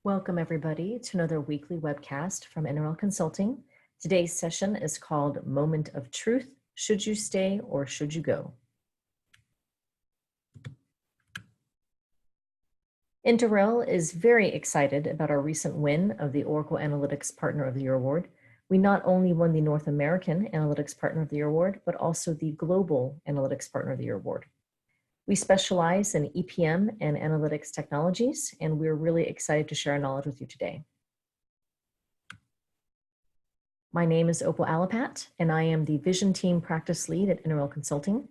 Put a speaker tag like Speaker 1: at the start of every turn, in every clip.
Speaker 1: Welcome everybody to another weekly webcast from NRL Consulting. Today's session is called Moment of Truth. Should you stay or should you go? NRL is very excited about our recent win of the Oracle Analytics Partner of the Year Award. We not only won the North American Analytics Partner of the Year Award, but also the Global Analytics Partner of the Year Award. We specialize in EPM and analytics technologies, and we're really excited to share our knowledge with you today. My name is Opal Alapat, and I am the Vision Team Practice Lead at NRL Consulting.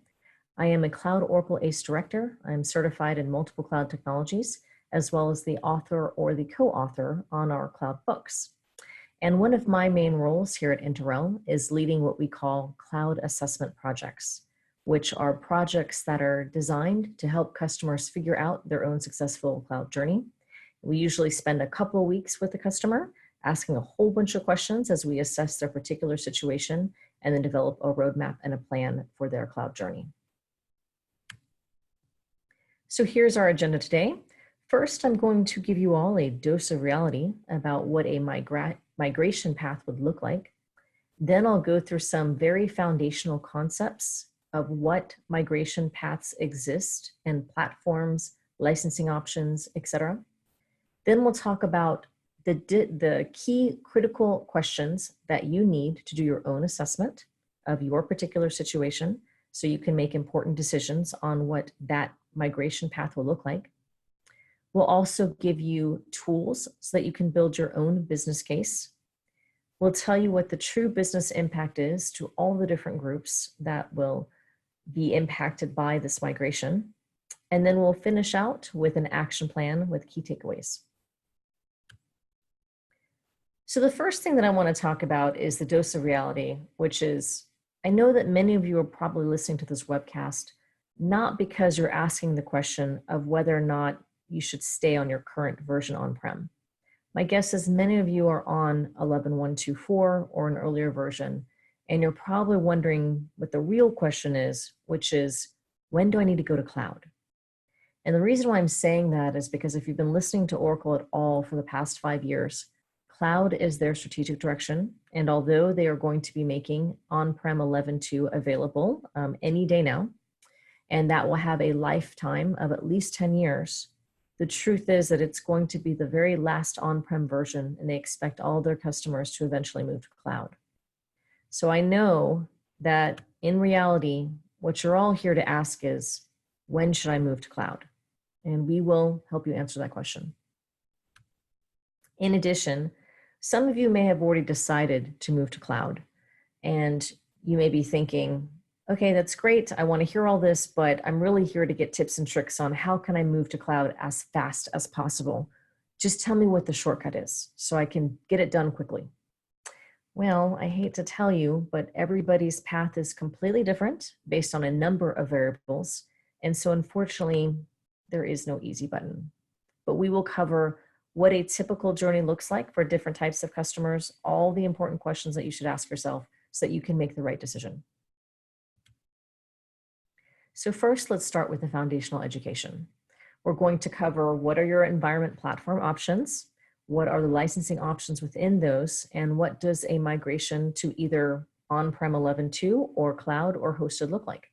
Speaker 1: I am a Cloud Oracle ACE Director. I am certified in multiple cloud technologies, as well as the author or the co-author on our cloud books. And one of my main roles here at NRL is leading what we call cloud assessment projects, which are projects that are designed to help customers figure out their own successful cloud journey. We usually spend a couple of weeks with the customer, asking a whole bunch of questions as we assess their particular situation and then develop a roadmap and a plan for their cloud journey. So here's our agenda today. First, I'm going to give you all a dose of reality about what a migration path would look like. Then I'll go through some very foundational concepts of what migration paths exist and platforms, licensing options, etc. Then we'll talk about the key critical questions that you need to do your own assessment of your particular situation so you can make important decisions on what that migration path will look like. We'll also give you tools so that you can build your own business case. We'll tell you what the true business impact is to all the different groups that will be impacted by this migration. And then we'll finish out with an action plan with key takeaways. So the first thing that I want to talk about is the dose of reality, which is, I know that many of you are probably listening to this webcast, not because you're asking the question of whether or not you should stay on your current version on-prem. My guess is many of you are on 11.124 or an earlier version, and you're probably wondering what the real question is, which is, when do I need to go to cloud? And the reason why I'm saying that is because if you've been listening to Oracle at all for the past 5 years, cloud is their strategic direction. And although they are going to be making on-prem 11.2 available any day now, and that will have a lifetime of at least 10 years, the truth is that it's going to be the very last on-prem version, and they expect all their customers to eventually move to cloud. So I know that in reality, what you're all here to ask is, when should I move to cloud? And we will help you answer that question. In addition, some of you may have already decided to move to cloud, and you may be thinking, okay, that's great. I want to hear all this, but I'm really here to get tips and tricks on how can I move to cloud as fast as possible. Just tell me what the shortcut is so I can get it done quickly. Well, I hate to tell you, but everybody's path is completely different based on a number of variables. And so unfortunately, there is no easy button. But we will cover what a typical journey looks like for different types of customers, all the important questions that you should ask yourself so that you can make the right decision. So first, let's start with the foundational education. We're going to cover what are your environment platform options, what are the licensing options within those, and what does a migration to either on-prem 11.2 or cloud or hosted look like?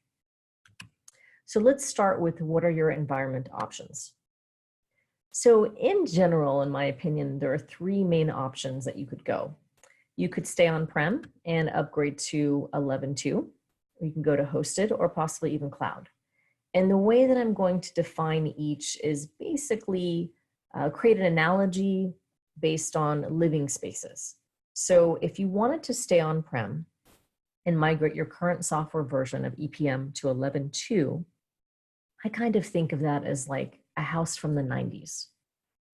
Speaker 1: So let's start with what are your environment options. So in general, in my opinion, there are 3 main options that you could go. You could stay on-prem and upgrade to 11.2. You can go to hosted or possibly even cloud. And the way that I'm going to define each is basically create an analogy based on living spaces. So if you wanted to stay on-prem and migrate your current software version of EPM to 11.2, I kind of think of that as like a house from the 90s.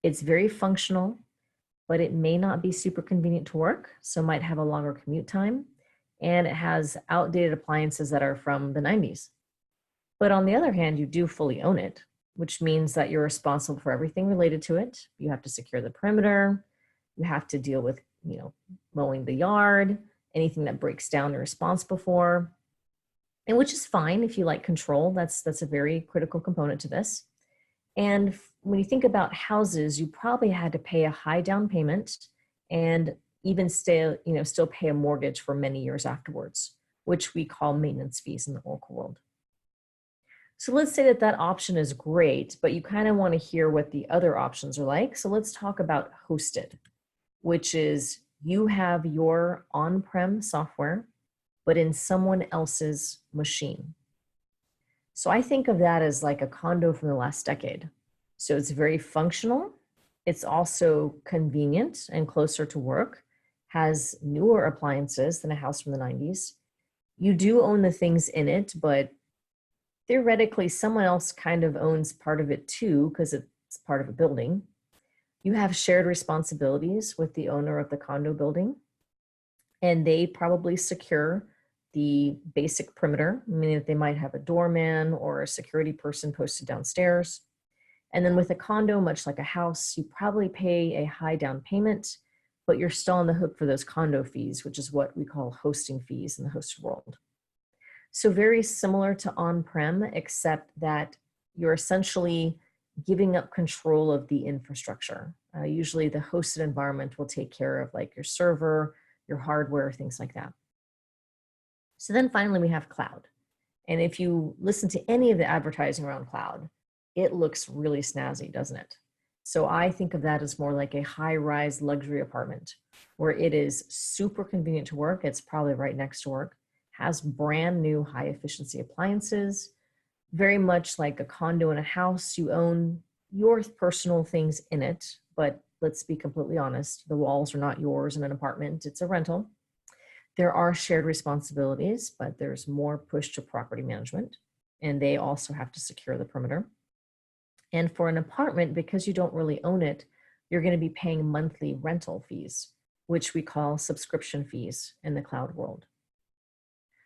Speaker 1: It's very functional, but it may not be super convenient to work, so might have a longer commute time, and it has outdated appliances that are from the 90s. But on the other hand, you do fully own it, which means that you're responsible for everything related to it. You have to secure the perimeter. You have to deal with, mowing the yard, anything that breaks down you're responsible for, and which is fine if you like control. That's a very critical component to this. And when you think about houses, you probably had to pay a high down payment and even still pay a mortgage for many years afterwards, which we call maintenance fees in the Oracle world. So let's say that that option is great, but you kind of want to hear what the other options are like. So let's talk about hosted, which is you have your on-prem software, but in someone else's machine. So I think of that as like a condo from the last decade. So it's very functional. It's also convenient and closer to work, has newer appliances than a house from the 90s. You do own the things in it, but theoretically someone else kind of owns part of it too, because it's part of a building. You have shared responsibilities with the owner of the condo building, and they probably secure the basic perimeter, meaning that they might have a doorman or a security person posted downstairs. And then with a condo, much like a house, you probably pay a high down payment, but you're still on the hook for those condo fees, which is what we call hosting fees in the hosted world. So very similar to on-prem, except that you're essentially giving up control of the infrastructure. Usually the hosted environment will take care of like your server, your hardware, things like that. So then finally we have cloud. And if you listen to any of the advertising around cloud, it looks really snazzy, doesn't it? So I think of that as more like a high-rise luxury apartment where it is super convenient to work. It's probably right next to work, has brand new high efficiency appliances, very much like a condo in a house. You own your personal things in it, but let's be completely honest, the walls are not yours in an apartment, it's a rental. There are shared responsibilities, but there's more push to property management, and they also have to secure the perimeter. And for an apartment, because you don't really own it, you're going to be paying monthly rental fees, which we call subscription fees in the cloud world.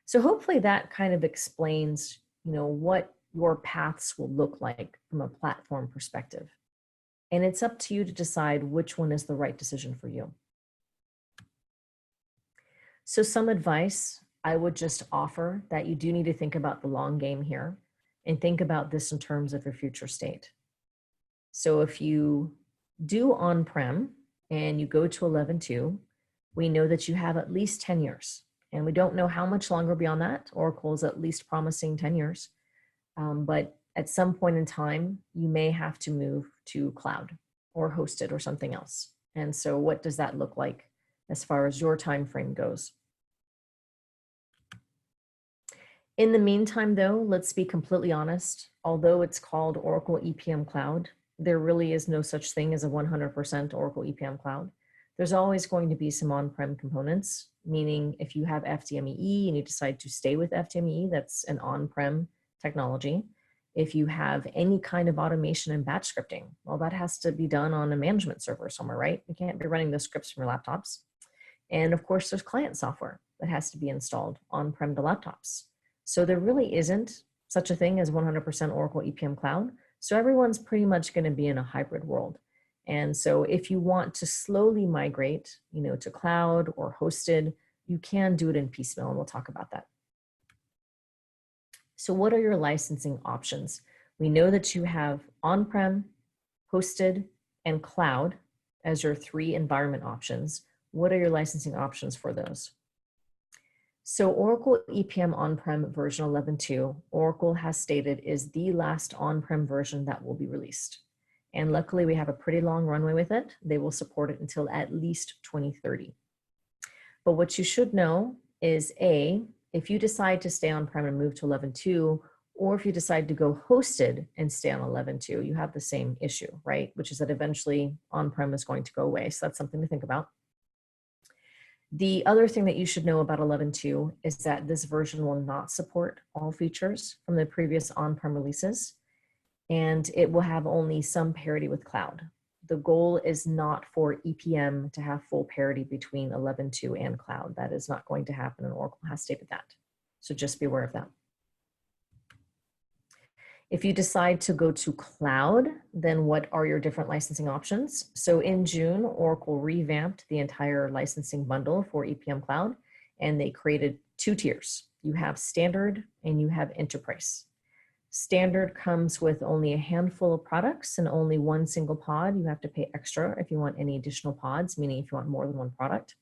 Speaker 1: So hopefully that kind of explains, what your paths will look like from a platform perspective. And it's up to you to decide which one is the right decision for you. So some advice I would just offer that you do need to think about the long game here and think about this in terms of your future state. So if you do on-prem and you go to 11.2, we know that you have at least 10 years. And we don't know how much longer beyond that. Oracle is at least promising 10 years. But at some point in time, you may have to move to cloud or hosted or something else. And so what does that look like as far as your time frame goes? In the meantime, though, let's be completely honest. Although it's called Oracle EPM Cloud, there really is no such thing as a 100% Oracle EPM Cloud. There's always going to be some on-prem components, meaning if you have FDME and you decide to stay with FDME, that's an on-prem technology. If you have any kind of automation and batch scripting, well, that has to be done on a management server somewhere, right? You can't be running those scripts from your laptops. And of course, there's client software that has to be installed on-prem to laptops. So there really isn't such a thing as 100% Oracle EPM Cloud. So everyone's pretty much going to be in a hybrid world. And so if you want to slowly migrate, to cloud or hosted, you can do it in piecemeal, and we'll talk about that. So what are your licensing options? We know that you have on-prem, hosted, and cloud as your 3 environment options. What are your licensing options for those? So Oracle EPM On-Prem version 11.2, Oracle has stated is the last on-prem version that will be released. And luckily we have a pretty long runway with it. They will support it until at least 2030. But what you should know is if you decide to stay on-prem and move to 11.2, or if you decide to go hosted and stay on 11.2, you have the same issue, right? Which is that eventually on-prem is going to go away. So that's something to think about. The other thing that you should know about 11.2 is that this version will not support all features from the previous on-prem releases, and it will have only some parity with cloud. The goal is not for EPM to have full parity between 11.2 and cloud. That is not going to happen, and Oracle has stated that. So just be aware of that. If you decide to go to cloud, then what are your different licensing options? So in June, Oracle revamped the entire licensing bundle for EPM Cloud, and they created 2 tiers. You have standard and you have enterprise. Standard comes with only a handful of products and only one single pod. You have to pay extra if you want any additional pods, meaning if you want more than one product.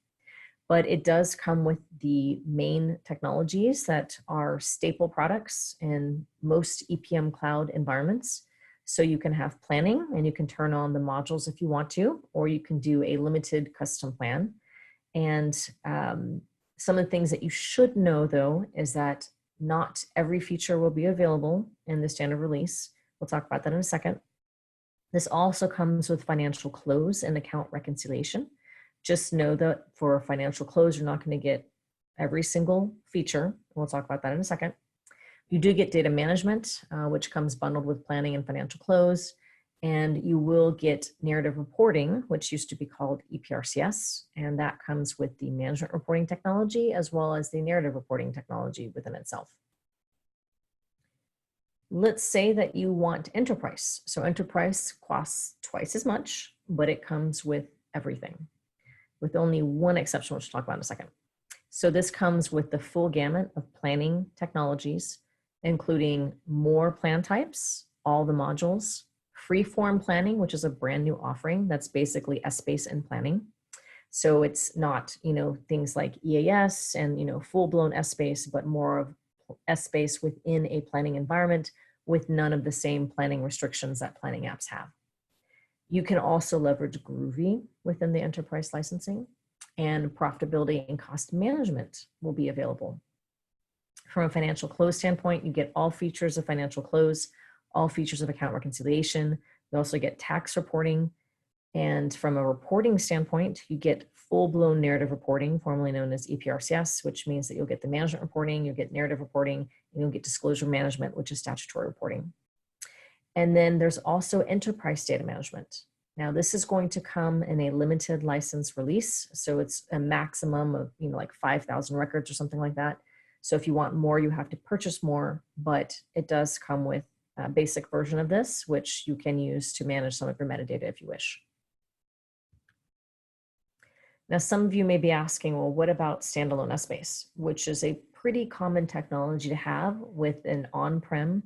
Speaker 1: But it does come with the main technologies that are staple products in most EPM cloud environments. So you can have planning and you can turn on the modules if you want to, or you can do a limited custom plan. And some of the things that you should know though, is that not every feature will be available in the standard release. We'll talk about that in a second. This also comes with financial close and account reconciliation. Just know that for financial close, you're not going to get every single feature. We'll talk about that in a second. You do get data management, which comes bundled with planning and financial close. And you will get narrative reporting, which used to be called EPRCS. And that comes with the management reporting technology, as well as the narrative reporting technology within itself. Let's say that you want enterprise. So enterprise costs twice as much, but it comes with everything, with only one exception, which we'll talk about in a second. So this comes with the full gamut of planning technologies, including more plan types, all the modules, freeform planning, which is a brand new offering that's basically Essbase and planning. So it's not, things like EAS and, full-blown Essbase, but more of Essbase within a planning environment with none of the same planning restrictions that planning apps have. You can also leverage Groovy within the enterprise licensing, and profitability and cost management will be available. From a financial close standpoint, you get all features of financial close, all features of account reconciliation. You also get tax reporting. And from a reporting standpoint, you get full-blown narrative reporting, formerly known as EPRCS, which means that you'll get the management reporting, you'll get narrative reporting, and you'll get disclosure management, which is statutory reporting. And then there's also enterprise data management. Now, this is going to come in a limited license release. So it's a maximum of, like 5,000 records or something like that. So if you want more, you have to purchase more, but it does come with a basic version of this, which you can use to manage some of your metadata if you wish. Now, some of you may be asking, well, what about Standalone Essbase, which is a pretty common technology to have with an on-prem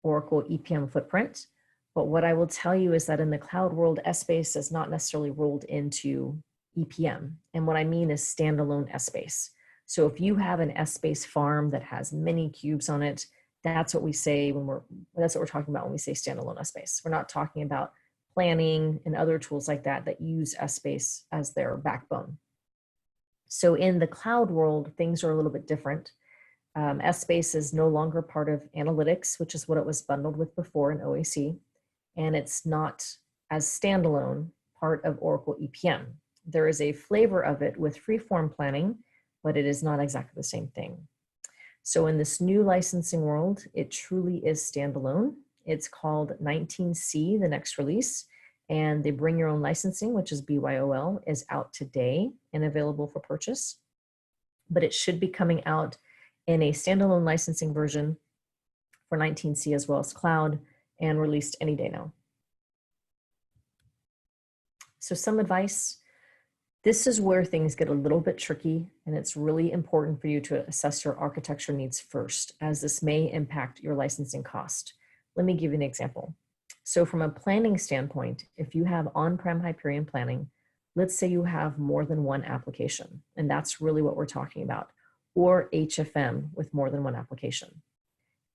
Speaker 1: Oracle EPM footprint. But what I will tell you is that in the cloud world, Essbase is not necessarily rolled into EPM. And what I mean is standalone Essbase. So if you have an Essbase farm that has many cubes on it, that's what we say that's what we're talking about when we say standalone Essbase. We're not talking about planning and other tools like that that use Essbase as their backbone. So in the cloud world, things are a little bit different. Essbase is no longer part of analytics, which is what it was bundled with before in OAC. And it's not as standalone part of Oracle EPM. There is a flavor of it with freeform planning, but it is not exactly the same thing. So in this new licensing world, it truly is standalone. It's called 19C, the next release, and the Bring Your Own Licensing, which is BYOL, is out today and available for purchase. But it should be coming out in a standalone licensing version for 19C as well as cloud, and released any day now. So some advice. This is where things get a little bit tricky, and it's really important for you to assess your architecture needs first, as this may impact your licensing cost. Let me give you an example. So from a planning standpoint, if you have on-prem Hyperion planning, let's say you have more than one application, and that's really what we're talking about, or HFM with more than one application.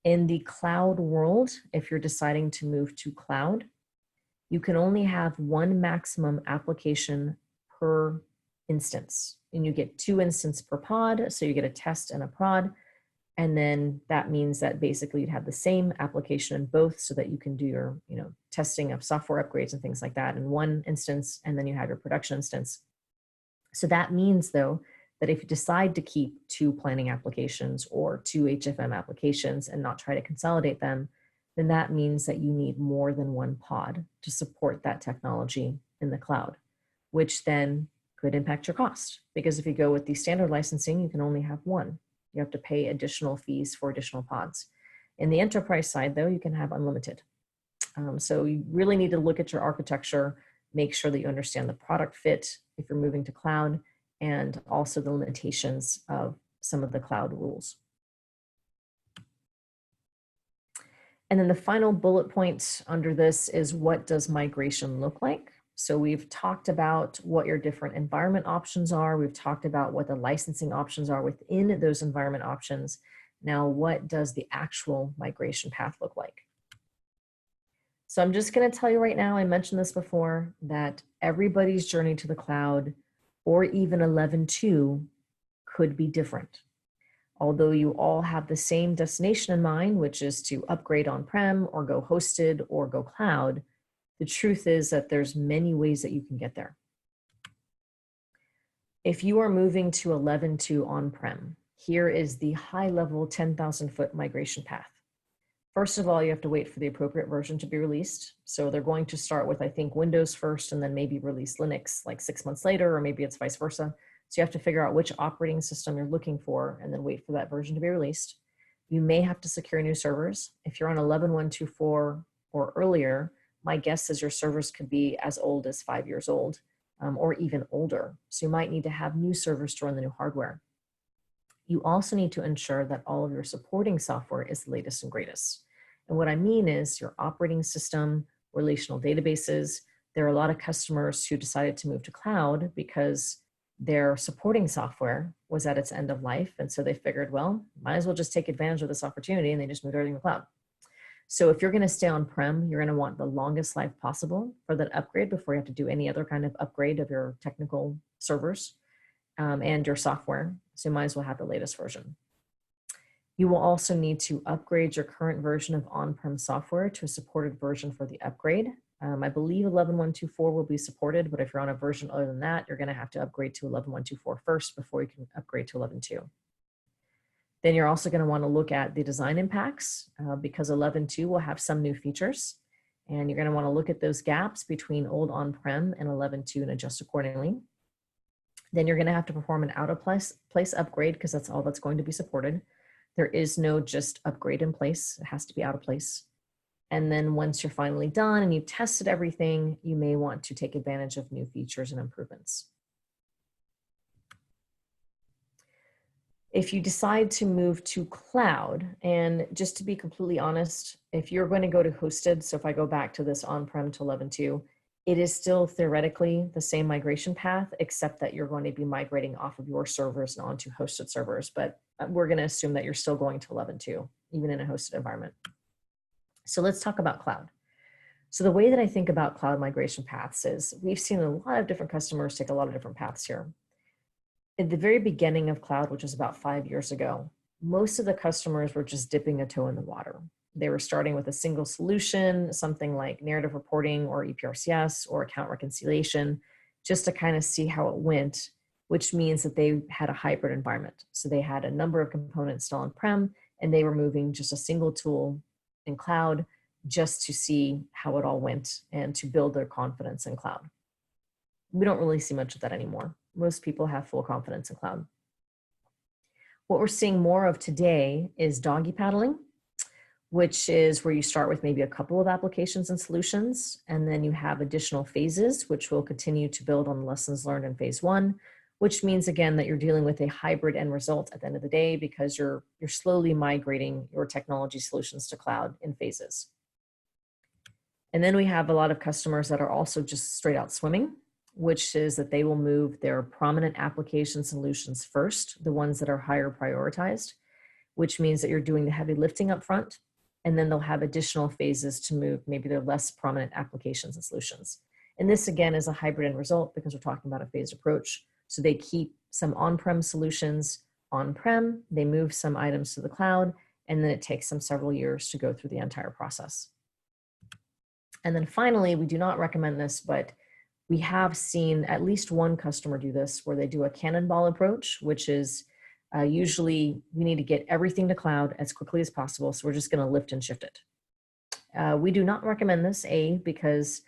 Speaker 1: In the cloud world, if you're deciding to move to cloud, you can only have one maximum application per instance. And you get 2 instances per pod, so you get a test and a prod. And then that means that basically you'd have the same application in both, so that you can do your testing of software upgrades and things like that in one instance, and then you have your production instance. So that means, though, that if you decide to keep 2 planning applications or 2 HFM applications and not try to consolidate them, then that means that you need more than one pod to support that technology in the cloud, which then could impact your cost. Because if you go with the standard licensing, you can only have one. You have to pay additional fees for additional pods. In the enterprise side, though, you can have unlimited. So you really need to look at your architecture, make sure that you understand the product fit if you're moving to cloud, and also the limitations of some of the cloud rules. And then the final bullet point under this is, what does migration look like? So we've talked about what your different environment options are. We've talked about what the licensing options are within those environment options. Now, what does the actual migration path look like? So I'm just going to tell you right now, I mentioned this before, that everybody's journey to the cloud, or even 11.2, could be different. Although you all have the same destination in mind, which is to upgrade on-prem or go hosted or go cloud, the truth is that there's many ways that you can get there. If you are moving to 11.2 on-prem, here is the high-level 10,000-foot migration path. First of all, you have to wait for the appropriate version to be released. So they're going to start with, I think, Windows first, and then maybe release Linux like 6 months later, or maybe it's vice versa. So you have to figure out which operating system you're looking for and then wait for that version to be released. You may have to secure new servers. If you're on 11.124 or earlier, my guess is your servers could be as old as 5 years old, or even older. So you might need to have new servers to run the new hardware. You also need to ensure that all of your supporting software is the latest and greatest. And what I mean is your operating system, relational databases. There are a lot of customers who decided to move to cloud because their supporting software was at its end of life. And so they figured, well, might as well just take advantage of this opportunity, and they just moved everything to the cloud. So if you're going to stay on-prem, you're going to want the longest life possible for that upgrade before you have to do any other kind of upgrade of your technical servers and your software. So you might as well have the latest version. You will also need to upgrade your current version of on-prem software to a supported version for the upgrade. I believe 11.124 will be supported, but if you're on a version other than that, you're going to have to upgrade to 11.124 first before you can upgrade to 11.2. Then you're also going to want to look at the design impacts because 11.2 will have some new features, and you're going to want to look at those gaps between old on-prem and 11.2 and adjust accordingly. Then you're going to have to perform an out-of-place upgrade because that's all that's going to be supported. There is no just upgrade in place. It has to be out of place. And then once you're finally done and you've tested everything, you may want to take advantage of new features and improvements. If you decide to move to cloud, and just to be completely honest, if you're going to go to hosted, so if I go back to this on-prem to 11.2, it is still theoretically the same migration path, except that you're going to be migrating off of your servers and onto hosted servers. But we're going to assume that you're still going to 11.2, even in a hosted environment. So let's talk about cloud. So the way that I think about cloud migration paths is we've seen a lot of different customers take a lot of different paths here. At the very beginning of cloud, which was about 5 years ago, most of the customers were just dipping a toe in the water. They were starting with a single solution, something like narrative reporting or EPRCS or account reconciliation, just to kind of see how it went, which means that they had a hybrid environment. So they had a number of components still on-prem, and they were moving just a single tool in cloud just to see how it all went and to build their confidence in cloud. We don't really see much of that anymore. Most people have full confidence in cloud. What we're seeing more of today is doggy paddling, which is where you start with maybe a couple of applications and solutions, and then you have additional phases, which will continue to build on the lessons learned in phase one, which means, again, that you're dealing with a hybrid end result at the end of the day because you're slowly migrating your technology solutions to cloud in phases. And then we have a lot of customers that are also just straight out swimming, which is that they will move their prominent application solutions first, the ones that are higher prioritized, which means that you're doing the heavy lifting up front, and then they'll have additional phases to move maybe their less prominent applications and solutions. And this, again, is a hybrid end result because we're talking about a phased approach. So they keep some on-prem solutions on-prem, they move some items to the cloud, and then it takes them several years to go through the entire process. And then finally, we do not recommend this, but we have seen at least one customer do this where they do a cannonball approach, which is usually we need to get everything to cloud as quickly as possible. So we're just going to lift and shift it. We do not recommend this, because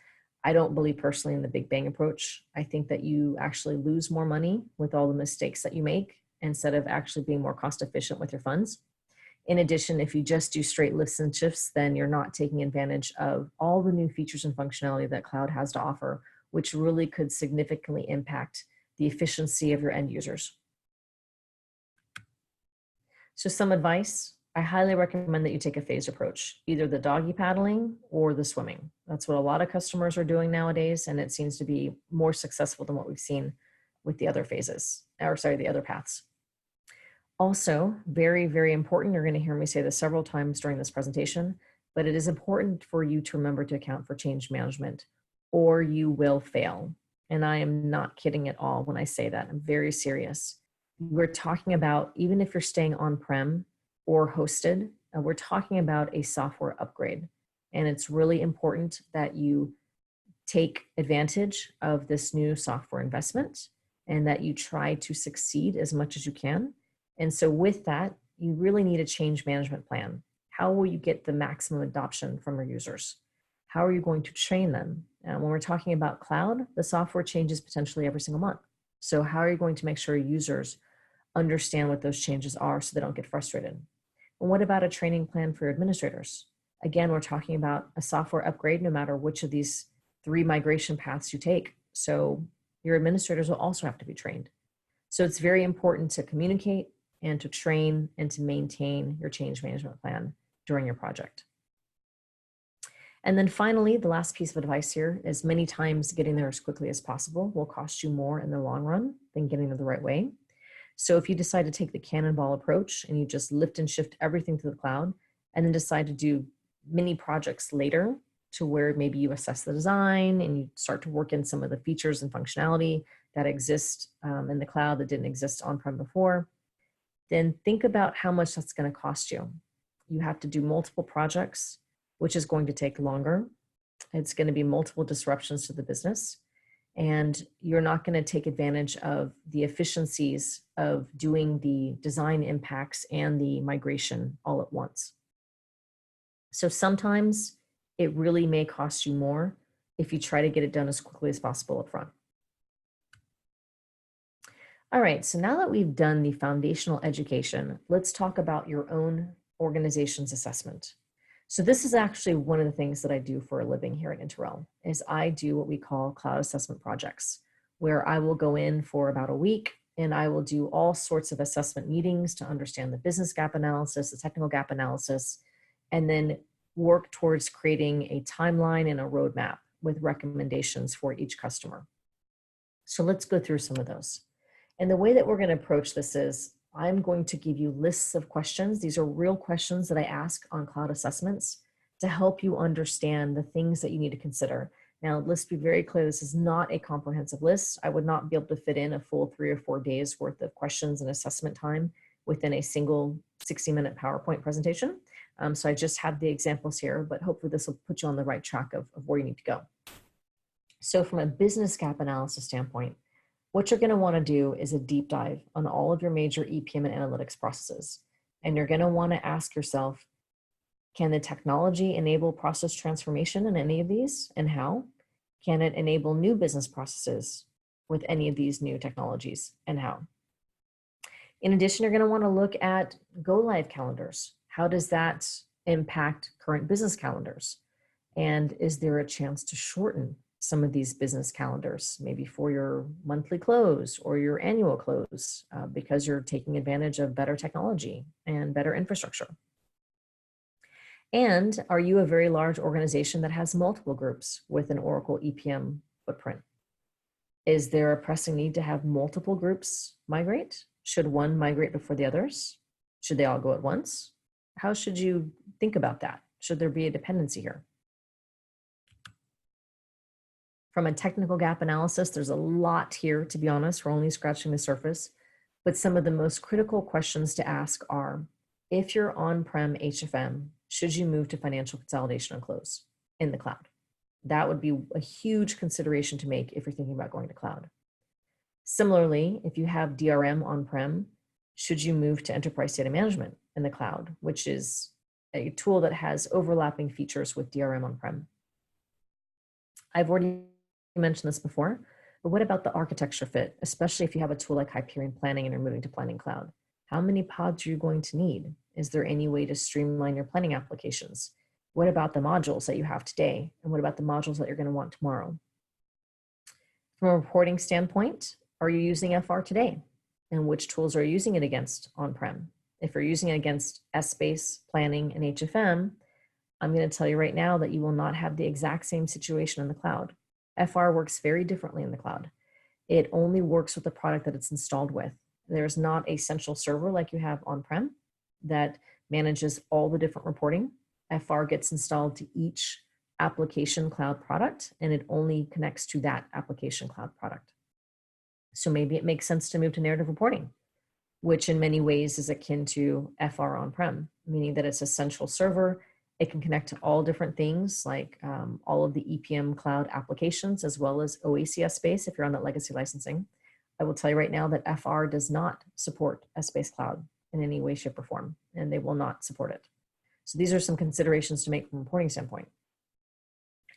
Speaker 1: I don't believe personally in the big bang approach. I think that you actually lose more money with all the mistakes that you make instead of actually being more cost efficient with your funds. In addition, if you just do straight lifts and shifts, then you're not taking advantage of all the new features and functionality that cloud has to offer, which really could significantly impact the efficiency of your end users. So some advice, I highly recommend that you take a phased approach, either the doggy paddling or the swimming. That's what a lot of customers are doing nowadays, and it seems to be more successful than what we've seen with the other phases, or sorry, the other paths. Also, very, very important, you're going to hear me say this several times during this presentation, but it is important for you to remember to account for change management, or you will fail. And I am not kidding at all when I say that. I'm very serious. We're talking about, even if you're staying on-prem or hosted, we're talking about a software upgrade. And it's really important that you take advantage of this new software investment and that you try to succeed as much as you can. And so with that, you really need a change management plan. How will you get the maximum adoption from your users? How are you going to train them? And when we're talking about cloud, the software changes potentially every single month. So how are you going to make sure users understand what those changes are so they don't get frustrated? And what about a training plan for your administrators? Again, we're talking about a software upgrade no matter which of these 3 migration paths you take. So your administrators will also have to be trained. So it's very important to communicate and to train and to maintain your change management plan during your project. And then finally, the last piece of advice here is many times getting there as quickly as possible will cost you more in the long run than getting there the right way. So if you decide to take the cannonball approach and you just lift and shift everything to the cloud and then decide to do mini projects later to where maybe you assess the design and you start to work in some of the features and functionality that exist in the cloud that didn't exist on-prem before, then think about how much that's going to cost you. You have to do multiple projects, which is going to take longer. It's going to be multiple disruptions to the business. And you're not going to take advantage of the efficiencies of doing the design impacts and the migration all at once. So sometimes it really may cost you more if you try to get it done as quickly as possible up front. All right, so now that we've done the foundational education, let's talk about your own organization's assessment. So this is actually one of the things that I do for a living here at Interrel, is I do what we call cloud assessment projects, where I will go in for about a week and I will do all sorts of assessment meetings to understand the business gap analysis, the technical gap analysis, and then work towards creating a timeline and a roadmap with recommendations for each customer. So let's go through some of those. And the way that we're going to approach this is I'm going to give you lists of questions. These are real questions that I ask on cloud assessments to help you understand the things that you need to consider. Now, let's be very clear, this is not a comprehensive list. I would not be able to fit in a full 3 or 4 days worth of questions and assessment time within a single 60-minute PowerPoint presentation. So I just have the examples here, but hopefully this will put you on the right track of where you need to go. So from a business gap analysis standpoint, what you're going to want to do is a deep dive on all of your major EPM and analytics processes. And you're going to want to ask yourself, can the technology enable process transformation in any of these and how? Can it enable new business processes with any of these new technologies and how? In addition, you're going to want to look at go live calendars. How does that impact current business calendars? And is there a chance to shorten some of these business calendars, maybe for your monthly close or your annual close, because you're taking advantage of better technology and better infrastructure? And are you a very large organization that has multiple groups with an Oracle EPM footprint? Is there a pressing need to have multiple groups migrate? Should one migrate before the others? Should they all go at once? How should you think about that? Should there be a dependency here? From a technical gap analysis, there's a lot here, to be honest. We're only scratching the surface. But some of the most critical questions to ask are, if you're on-prem HFM, should you move to financial consolidation and close in the cloud? That would be a huge consideration to make if you're thinking about going to cloud. Similarly, if you have DRM on-prem, should you move to enterprise data management in the cloud, which is a tool that has overlapping features with DRM on-prem? I've already mentioned this before, but what about the architecture fit, especially if you have a tool like Hyperion Planning and you're moving to Planning Cloud? How many pods are you going to need? Is there any way to streamline your planning applications? What about the modules that you have today? And what about the modules that you're going to want tomorrow? From a reporting standpoint, are you using FR today? And which tools are you using it against on-prem? If you're using it against Essbase, planning, and HFM, I'm going to tell you right now that you will not have the exact same situation in the cloud. FR works very differently in the cloud. It only works with the product that it's installed with. There's not a central server like you have on-prem that manages all the different reporting. FR gets installed to each application cloud product, and it only connects to that application cloud product. So maybe it makes sense to move to narrative reporting, which in many ways is akin to FR on-prem, meaning that it's a central server. It can connect to all different things like all of the EPM cloud applications, as well as OAC Essbase if you're on that legacy licensing. I will tell you right now that FR does not support Essbase Cloud in any way, shape, or form, and they will not support it. So these are some considerations to make from a reporting standpoint.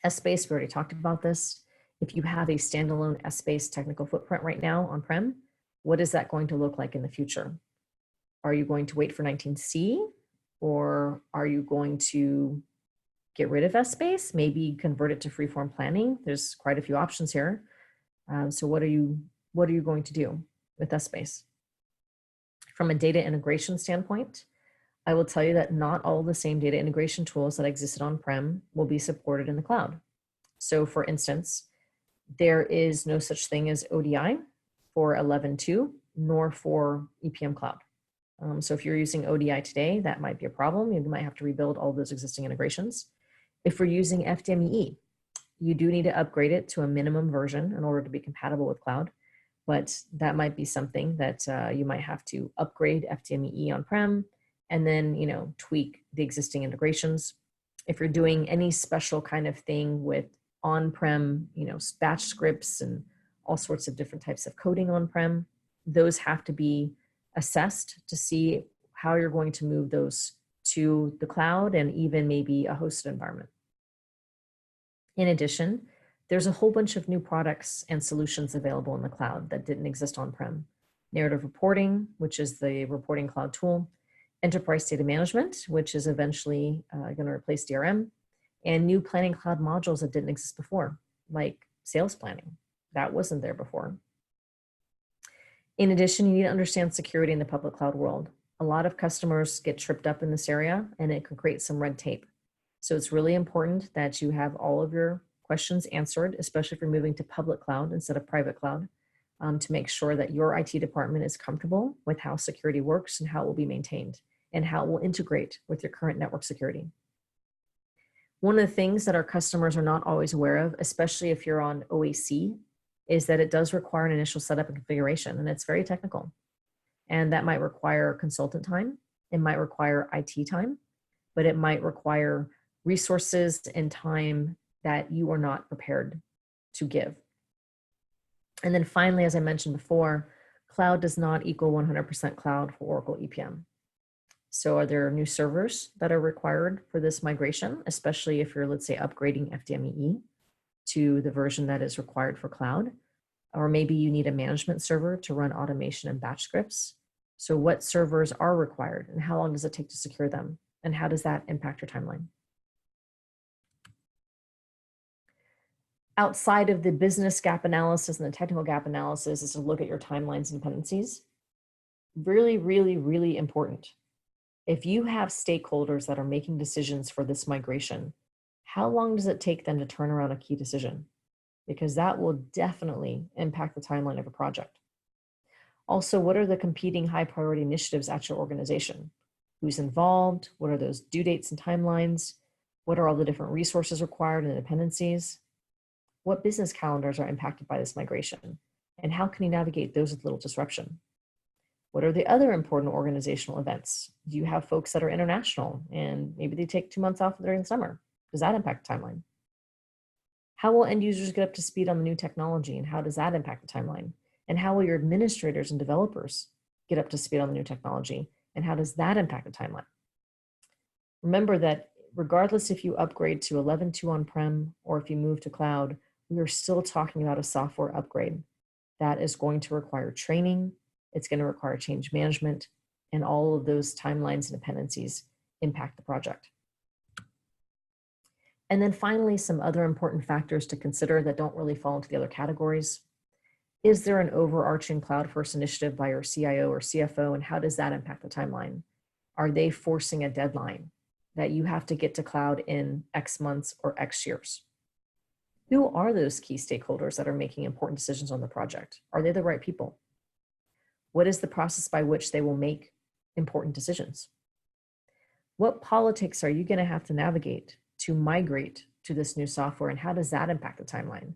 Speaker 1: Essbase, we already talked about this. If you have a standalone Essbase technical footprint right now on-prem, what is that going to look like in the future? Are you going to wait for 19C, or are you going to get rid of Essbase, maybe convert it to freeform planning? There's quite a few options here. So what are you going to do with Essbase? From a data integration standpoint, I will tell you that not all the same data integration tools that existed on-prem will be supported in the cloud. So for instance, there is no such thing as ODI for 11.2, nor for EPM Cloud. So if you're using ODI today, that might be a problem. You might have to rebuild all those existing integrations. If we're using FDME, you do need to upgrade it to a minimum version in order to be compatible with cloud. But that might be something that you might have to upgrade FDME on-prem and then, tweak the existing integrations. If you're doing any special kind of thing with on-prem, batch scripts and all sorts of different types of coding on-prem, those have to be assessed to see how you're going to move those to the cloud and even maybe a hosted environment. In addition, there's a whole bunch of new products and solutions available in the cloud that didn't exist on-prem. Narrative reporting, which is the reporting cloud tool, enterprise data management, which is eventually going to replace DRM, and new planning cloud modules that didn't exist before, like sales planning. That wasn't there before. In addition, you need to understand security in the public cloud world. A lot of customers get tripped up in this area, and it can create some red tape. So it's really important that you have all of your questions answered, especially if you're moving to public cloud instead of private cloud, to make sure that your IT department is comfortable with how security works and how it will be maintained and how it will integrate with your current network security. One of the things that our customers are not always aware of, especially if you're on OAC, is that it does require an initial setup and configuration, and it's very technical. And that might require consultant time, it might require IT time, but it might require resources and time that you are not prepared to give. And then finally, as I mentioned before, cloud does not equal 100% cloud for Oracle EPM. So are there new servers that are required for this migration, especially if you're, let's say, upgrading FDME to the version that is required for cloud? Or maybe you need a management server to run automation and batch scripts. So what servers are required and how long does it take to secure them? And how does that impact your timeline? Outside of the business gap analysis and the technical gap analysis is to look at your timelines and dependencies. Really, really, really important. If you have stakeholders that are making decisions for this migration, how long does it take them to turn around a key decision? Because that will definitely impact the timeline of a project. Also, what are the competing high priority initiatives at your organization? Who's involved? What are those due dates and timelines? What are all the different resources required and dependencies? What business calendars are impacted by this migration? And how can you navigate those with little disruption? What are the other important organizational events? Do you have folks that are international and maybe they take 2 months off during the summer? Does that impact the timeline? How will end users get up to speed on the new technology and how does that impact the timeline? And how will your administrators and developers get up to speed on the new technology and how does that impact the timeline? Remember that regardless if you upgrade to 11.2 on-prem or if you move to cloud, we are still talking about a software upgrade that is going to require training, it's going to require change management, and all of those timelines and dependencies impact the project. And then finally, some other important factors to consider that don't really fall into the other categories. Is there an overarching cloud first initiative by your CIO or CFO, and how does that impact the timeline? Are they forcing a deadline that you have to get to cloud in X months or X years? Who are those key stakeholders that are making important decisions on the project? Are they the right people? What is the process by which they will make important decisions? What politics are you going to have to navigate to migrate to this new software, and how does that impact the timeline?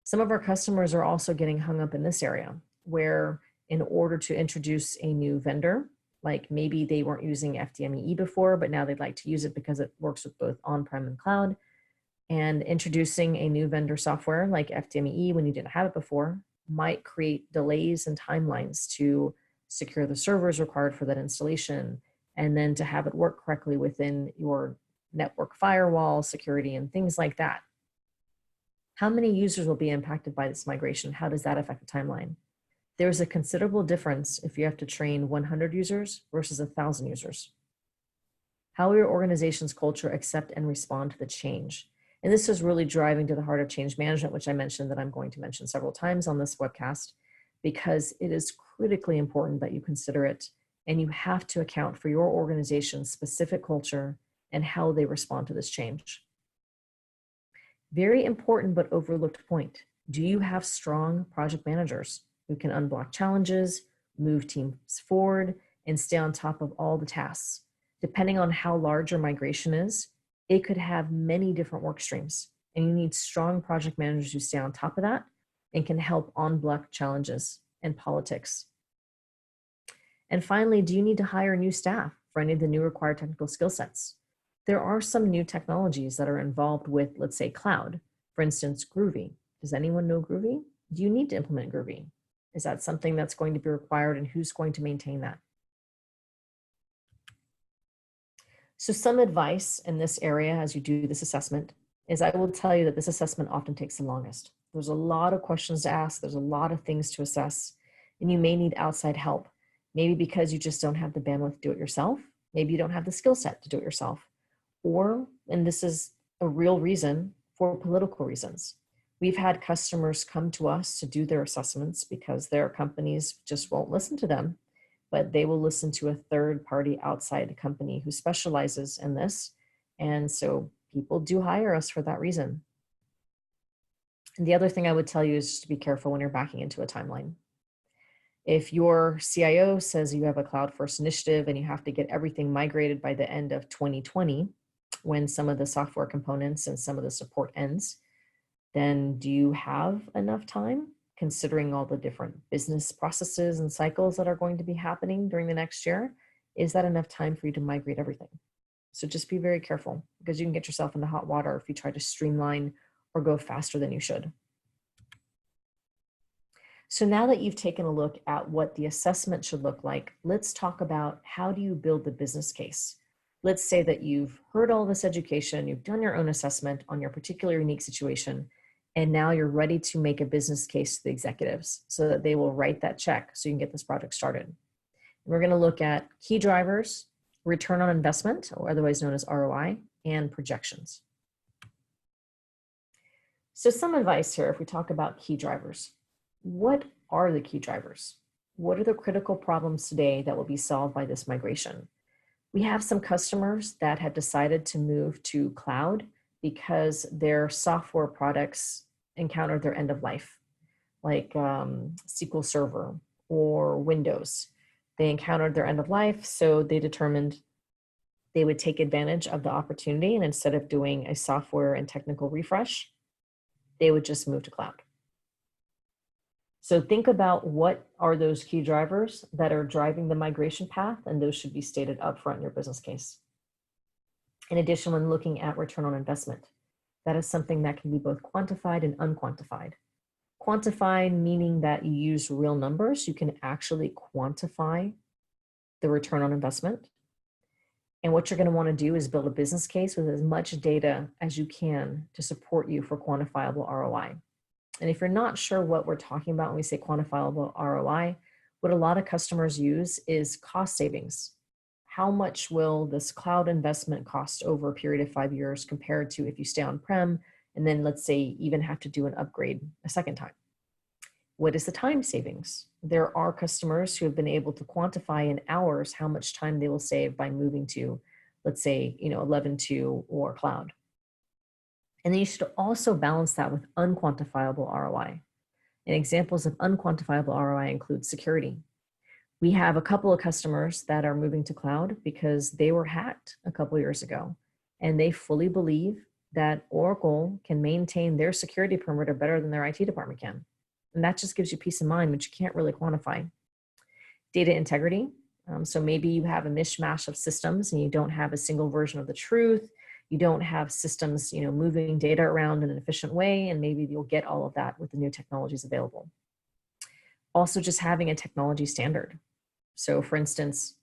Speaker 1: Some of our customers are also getting hung up in this area, where in order to introduce a new vendor, like maybe they weren't using FDME before, but now they'd like to use it because it works with both on-prem and cloud, and introducing a new vendor software like FDME when you didn't have it before might create delays and timelines to secure the servers required for that installation, and then to have it work correctly within your network firewall security and things like that. How many users will be impacted by this migration? How does that affect the timeline? There's a considerable difference if you have to train 100 users versus 1,000 users. How will your organization's culture accept and respond to the change? And this is really driving to the heart of change management, which I mentioned that I'm going to mention several times on this webcast, because it is critically important that you consider it, and you have to account for your organization's specific culture and how they respond to this change. Very important but overlooked point. Do you have strong project managers who can unblock challenges, move teams forward, and stay on top of all the tasks? Depending on how large your migration is, it could have many different work streams, and you need strong project managers who stay on top of that and can help unblock challenges and politics. And finally, do you need to hire new staff for any of the new required technical skill sets? There are some new technologies that are involved with, let's say, cloud. For instance, Groovy. Does anyone know Groovy? Do you need to implement Groovy? Is that something that's going to be required, and who's going to maintain that? So some advice in this area as you do this assessment is I will tell you that this assessment often takes the longest. There's a lot of questions to ask. There's a lot of things to assess, and you may need outside help. Maybe because you just don't have the bandwidth to do it yourself. Maybe you don't have the skill set to do it yourself. Or, and this is a real reason, for political reasons. We've had customers come to us to do their assessments because their companies just won't listen to them, but they will listen to a third-party outside company who specializes in this. And so people do hire us for that reason. And the other thing I would tell you is just to be careful when you're backing into a timeline. If your CIO says you have a cloud-first initiative and you have to get everything migrated by the end of 2020, when some of the software components and some of the support ends, then do you have enough time, considering all the different business processes and cycles that are going to be happening during the next year? Is that enough time for you to migrate everything? So just be very careful, because you can get yourself into hot water if you try to streamline or go faster than you should. So now that you've taken a look at what the assessment should look like, let's talk about how do you build the business case. Let's say that you've heard all this education, you've done your own assessment on your particular unique situation, and now you're ready to make a business case to the executives so that they will write that check so you can get this project started. And we're going to look at key drivers, return on investment, or otherwise known as ROI, and projections. So some advice here if we talk about key drivers. What are the key drivers? What are the critical problems today that will be solved by this migration? We have some customers that have decided to move to cloud because their software products encountered their end of life, like SQL Server or Windows. They encountered their end of life, so they determined they would take advantage of the opportunity, and instead of doing a software and technical refresh, they would just move to cloud. So think about what are those key drivers that are driving the migration path, and those should be stated upfront in your business case. In addition, when looking at return on investment, that is something that can be both quantified and unquantified. Quantified meaning that you use real numbers, you can actually quantify the return on investment. And what you're going to want to do is build a business case with as much data as you can to support you for quantifiable ROI. And if you're not sure what we're talking about when we say quantifiable ROI, what a lot of customers use is cost savings. How much will this cloud investment cost over a period of 5 years compared to if you stay on-prem and then let's say even have to do an upgrade a second time? What is the time savings? there are customers who have been able to quantify in hours how much time they will save by moving to, let's say, 11.2 or cloud. And then you should also balance that with unquantifiable ROI. And examples of unquantifiable ROI include security. We have a couple of customers that are moving to cloud because they were hacked a couple of years ago, and they fully believe that Oracle can maintain their security perimeter better than their IT department can. And that just gives you peace of mind, which you can't really quantify. Data integrity. So maybe you have a mishmash of systems and you don't have a single version of the truth. You don't have systems, moving data around in an efficient way, and maybe you'll get all of that with the new technologies available. Also, just having a technology standard. So for instance,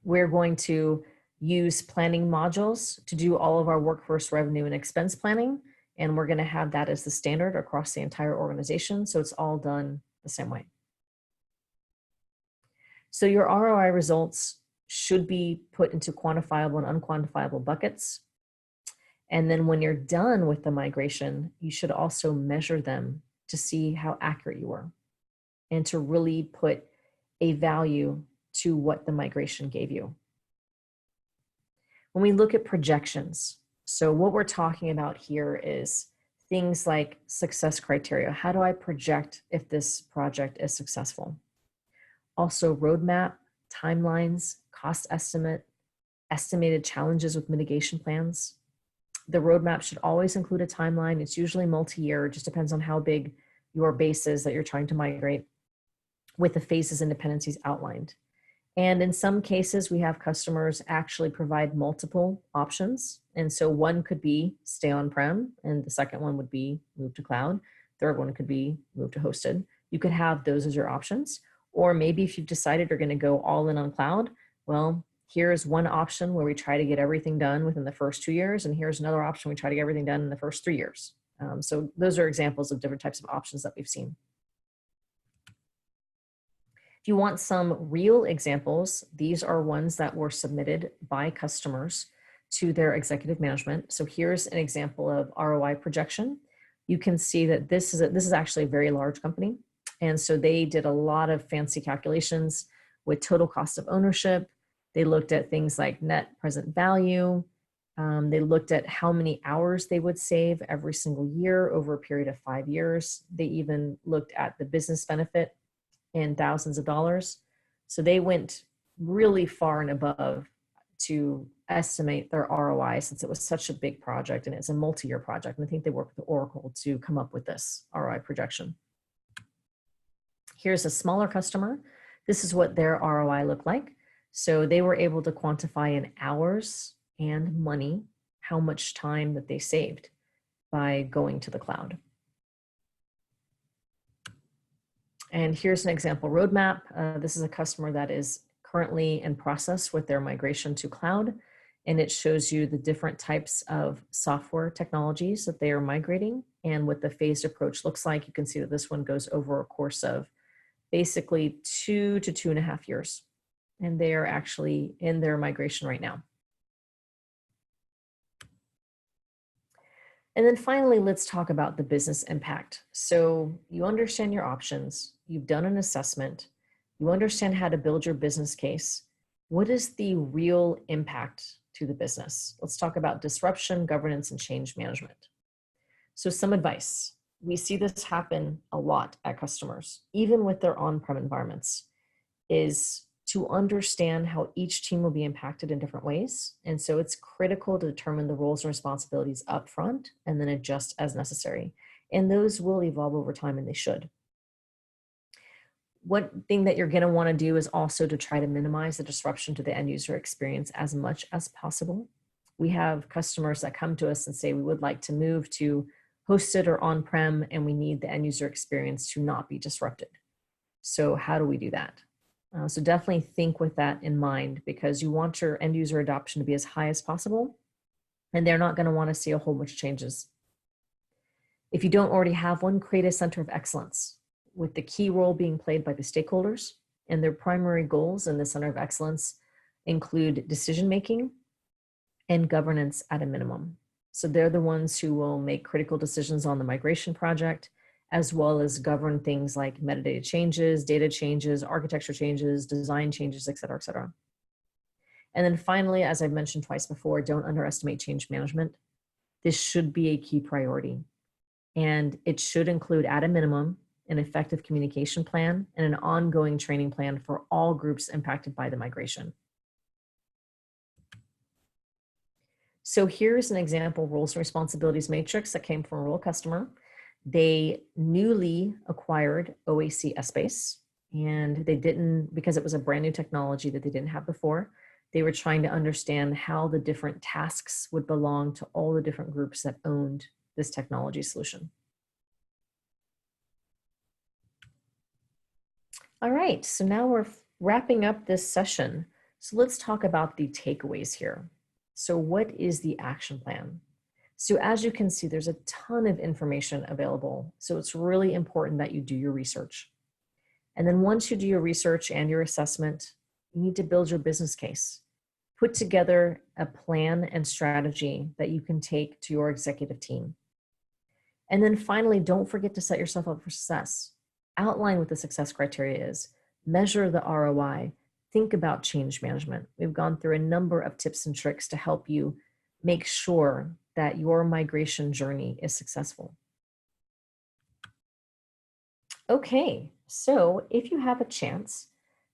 Speaker 1: we're going to use planning modules to do all of our workforce revenue and expense planning, and we're going to have that as the standard across the entire organization, so it's all done the same way. So your ROI results should be put into quantifiable and unquantifiable buckets. And then when you're done with the migration, you should also measure them to see how accurate you were and to really put a value to what the migration gave you. When we look at projections, so what we're talking about here is things like success criteria. How do I project if this project is successful? Also roadmap, timelines, cost estimate, estimated challenges with mitigation plans. The roadmap should always include a timeline. It's usually multi-year. It just depends on how big your base is that you're trying to migrate, with the phases and dependencies outlined. And in some cases, we have customers actually provide multiple options. And so one could be stay on-prem, and the second one would be move to cloud. Third one could be move to hosted. You could have those as your options. Or maybe if you've decided you're going to go all in on cloud, well, here's one option where we try to get everything done within the first 2 years, and here's another option we try to get everything done in the first 3 years. So those are examples of different types of options that we've seen. If you want some real examples, these are ones that were submitted by customers to their executive management. So here's an example of ROI projection. You can see that this is actually a very large company. And so they did a lot of fancy calculations with total cost of ownership. They looked at things like net present value. They looked at how many hours they would save every single year over a period of 5 years. They even looked at the business benefit in thousands of dollars. So they went really far and above to estimate their ROI, since it was such a big project and it's a multi-year project. And I think they worked with Oracle to come up with this ROI projection. Here's a smaller customer. This is what their ROI looked like. So they were able to quantify in hours and money how much time that they saved by going to the cloud. And here's an example roadmap. This is a customer that is currently in process with their migration to cloud. And it shows you the different types of software technologies that they are migrating and what the phased approach looks like. You can see that this one goes over a course of basically 2 to 2.5 years. And they are actually in their migration right now. And then finally, let's talk about the business impact. So you understand your options, you've done an assessment, you understand how to build your business case. What is the real impact to the business? Let's talk about disruption, governance, and change management. So some advice. We see this happen a lot at customers, even with their on-prem environments, is to understand how each team will be impacted in different ways. And so it's critical to determine the roles and responsibilities up front and then adjust as necessary. And those will evolve over time, and they should. One thing that you're going to want to do is also to try to minimize the disruption to the end user experience as much as possible. We have customers that come to us and say, we would like to move to hosted or on-prem, and we need the end user experience to not be disrupted. So how do we do that? So definitely think with that in mind, because you want your end user adoption to be as high as possible, and they're not going to want to see a whole bunch of changes. If you don't already have one, create a center of excellence with the key role being played by the stakeholders, and their primary goals in the center of excellence include decision-making and governance at a minimum. So they're the ones who will make critical decisions on the migration project, as well as govern things like metadata changes, data changes, architecture changes, design changes, et cetera, et cetera. And then finally, as I've mentioned twice before, don't underestimate change management. This should be a key priority. And it should include, at a minimum, an effective communication plan and an ongoing training plan for all groups impacted by the migration. So here's an example roles and responsibilities matrix that came from a real customer. They newly acquired OAC Essbase, and they didn't, because it was a brand new technology that they didn't have before, they were trying to understand how the different tasks would belong to all the different groups that owned this technology solution. All right, so now we're wrapping up this session. So let's talk about the takeaways here. So what is the action plan? So as you can see, there's a ton of information available. So it's really important that you do your research. And then once you do your research and your assessment, you need to build your business case. Put together a plan and strategy that you can take to your executive team. And then finally, don't forget to set yourself up for success. Outline what the success criteria is. Measure the ROI. Think about change management. We've gone through a number of tips and tricks to help you make sure that your migration journey is successful. Okay, so if you have a chance,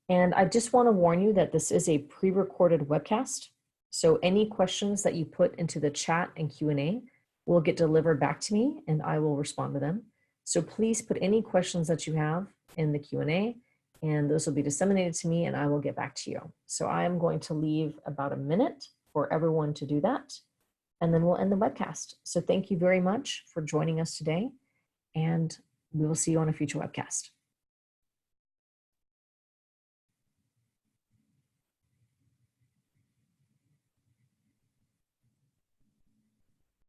Speaker 1: and I just want to warn you that this is a pre-recorded webcast, so any questions that you put into the chat and Q&A will get delivered back to me and I will respond to them. So please put any questions that you have in the Q&A and those will be disseminated to me and I will get back to you. So I am going to leave about a minute for everyone to do that and then we'll end the webcast. So thank you very much for joining us today and we will see you on a future webcast.